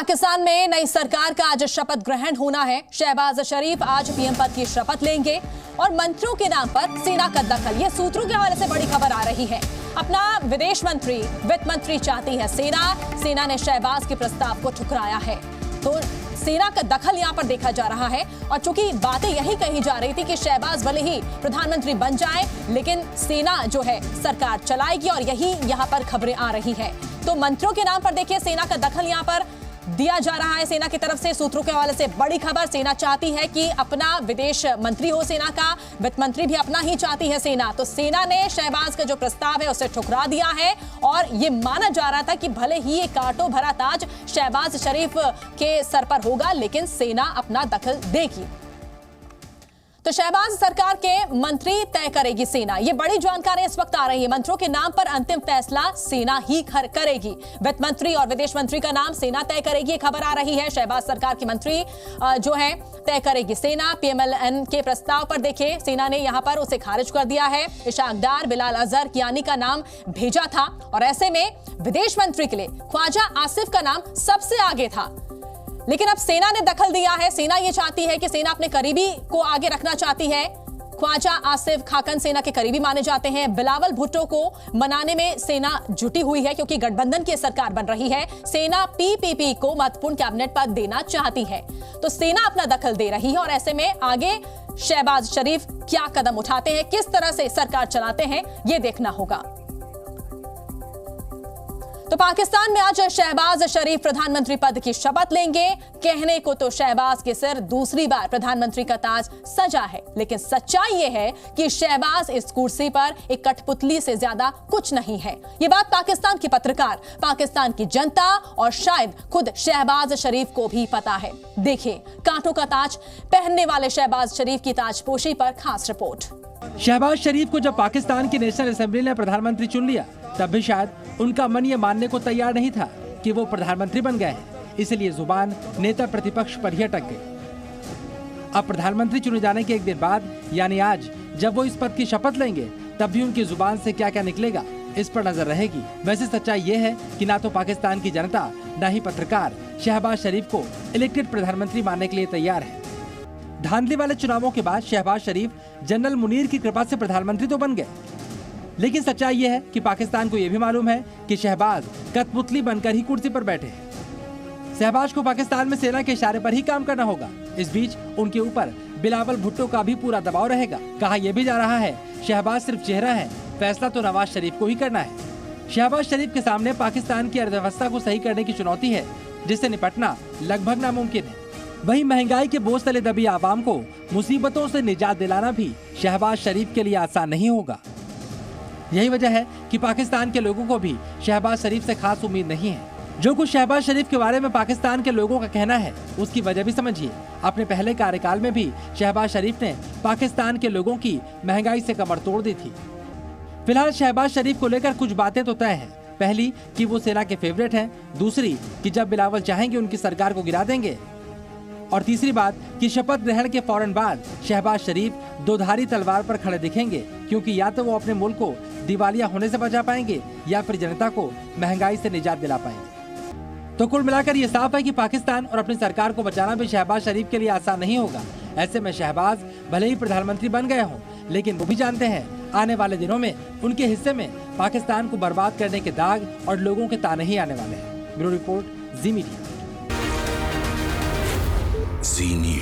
पाकिस्तान में नई सरकार का आज शपथ ग्रहण होना है। शहबाज शरीफ आज पीएम पद की शपथ लेंगे और मंत्रियों के नाम पर सेना का दखल, ये सूत्रों के हवाले से बड़ी खबर आ रही है। अपना विदेश मंत्री, वित्त मंत्री चाहती है सेना ने शहबाज के प्रस्ताव को ठुकराया है, तो सेना का दखल यहां पर देखा जा रहा है। और चूंकि बातें यही कही जा रही थी कि शहबाज भले ही प्रधानमंत्री बन जाए, लेकिन सेना जो है सरकार चलाएगी, और यही यहां पर खबरें आ रही है। तो मंत्रियों के नाम पर देखिए सेना का दखल यहां पर दिया जा रहा है सेना की तरफ से। सूत्रों के हवाले से बड़ी खबर, सेना चाहती है कि अपना विदेश मंत्री हो सेना का, वित्त मंत्री भी अपना ही चाहती है सेना। तो सेना ने शहबाज का जो प्रस्ताव है उसे ठुकरा दिया है, और ये माना जा रहा था कि भले ही ये कांटों भरा ताज शहबाज शरीफ के सर पर होगा, लेकिन सेना अपना दखल देगी। तो शहबाज सरकार के मंत्री तय करेगी सेना, ये बड़ी जानकारी इस वक्त आ रही है। मंत्रियों के नाम पर अंतिम फैसला सेना ही करेगी। वित्त मंत्री और विदेश मंत्री का नाम सेना तय करेगी, ये खबर आ रही है। शहबाज सरकार की मंत्री जो है तय करेगी सेना। पीएमएलएन के प्रस्ताव पर देखिए सेना ने यहां पर उसे खारिज कर दिया है। इशाक डार, बिलाल अजहर, कियानी का नाम भेजा था, और ऐसे में विदेश मंत्री के लिए ख्वाजा आसिफ का नाम सबसे आगे था, लेकिन अब सेना ने दखल दिया है। सेना ये चाहती है कि सेना अपने करीबी को आगे रखना चाहती है। ख्वाजा आसिफ खाकन सेना के करीबी माने जाते हैं। बिलावल भुट्टो को मनाने में सेना जुटी हुई है, क्योंकि गठबंधन की सरकार बन रही है। सेना पीपीपी को महत्वपूर्ण कैबिनेट पद देना चाहती है, तो सेना अपना दखल दे रही है। और ऐसे में आगे शहबाज शरीफ क्या कदम उठाते हैं, किस तरह से सरकार चलाते हैं, यह देखना होगा। तो पाकिस्तान में आज शहबाज शरीफ प्रधानमंत्री पद की शपथ लेंगे। कहने को तो शहबाज के सिर दूसरी बार प्रधानमंत्री का ताज सजा है, लेकिन सच्चाई यह है कि शहबाज इस कुर्सी पर एक कठपुतली से ज्यादा कुछ नहीं है। ये बात पाकिस्तान की पत्रकार, पाकिस्तान की जनता और शायद खुद शहबाज शरीफ को भी पता है। देखिए कांटों का ताज पहनने वाले शहबाज शरीफ की ताजपोशी पर खास रिपोर्ट। शहबाज शरीफ को जब पाकिस्तान की नेशनल असेंबली ने प्रधानमंत्री चुन लिया, तब भी शायद उनका मन ये मानने को तैयार नहीं था कि वो प्रधानमंत्री बन गए हैं, इसलिए जुबान नेता प्रतिपक्ष पर ही अटक गई। अब प्रधानमंत्री चुने जाने के एक दिन बाद, यानी आज, जब वो इस पद की शपथ लेंगे, तब भी उनकी जुबान से क्या क्या निकलेगा, इस पर नजर रहेगी। वैसे सच्चाई ये है कि ना तो पाकिस्तान की जनता, न ही पत्रकार शहबाज शरीफ को इलेक्टेड प्रधानमंत्री मानने के लिए तैयार है। धांधली वाले चुनावों के बाद शहबाज शरीफ जनरल मुनीर की कृपा से प्रधानमंत्री तो बन गए, लेकिन सच्चाई यह है कि पाकिस्तान को यह भी मालूम है कि शहबाज कठपुतली बनकर ही कुर्सी पर बैठे हैं। शहबाज को पाकिस्तान में सेना के इशारे पर ही काम करना होगा। इस बीच उनके ऊपर बिलावल भुट्टो का भी पूरा दबाव रहेगा। कहा यह भी जा रहा है शहबाज सिर्फ चेहरा है, फैसला तो नवाज शरीफ को ही करना है। शहबाज शरीफ के सामने पाकिस्तान की अर्थव्यवस्था को सही करने की चुनौती है, जिससे निपटना लगभग नामुमकिन है। वहीं महंगाई के बोझ तले दबी आवाम को मुसीबतों से निजात दिलाना भी शहबाज शरीफ के लिए आसान नहीं होगा। यही वजह है कि पाकिस्तान के लोगों को भी शहबाज शरीफ से खास उम्मीद नहीं है। जो कुछ शहबाज शरीफ के बारे में पाकिस्तान के लोगों का कहना है, उसकी वजह भी समझिए। अपने पहले कार्यकाल में भी शहबाज शरीफ ने पाकिस्तान के लोगों की महंगाई से कमर तोड़ दी थी। फिलहाल शहबाज शरीफ को लेकर कुछ बातें तो तय हैं। पहली कि वो सेना के फेवरेट हैं, दूसरी कि जब बिलावल चाहेंगे उनकी सरकार को गिरा देंगे, और तीसरी बात कि शपथ ग्रहण के फौरन बाद शहबाज शरीफ दोधारी तलवार पर खड़े दिखेंगे, क्योंकि या तो वो अपने मुल्क को दिवालिया होने से बचा पाएंगे, या फिर जनता को महंगाई से निजात दिला पाएंगे। तो कुल मिलाकर ये साफ है कि पाकिस्तान और अपनी सरकार को बचाना भी शहबाज शरीफ के लिए आसान नहीं होगा। ऐसे में शहबाज भले ही प्रधानमंत्री बन गए हों, लेकिन वो भी जानते हैं आने वाले दिनों में उनके हिस्से में पाकिस्तान को बर्बाद करने के दाग और लोगों के ताने ही आने वाले हैं। ब्यूरो रिपोर्ट, जी मीडिया। जी न्यूज़।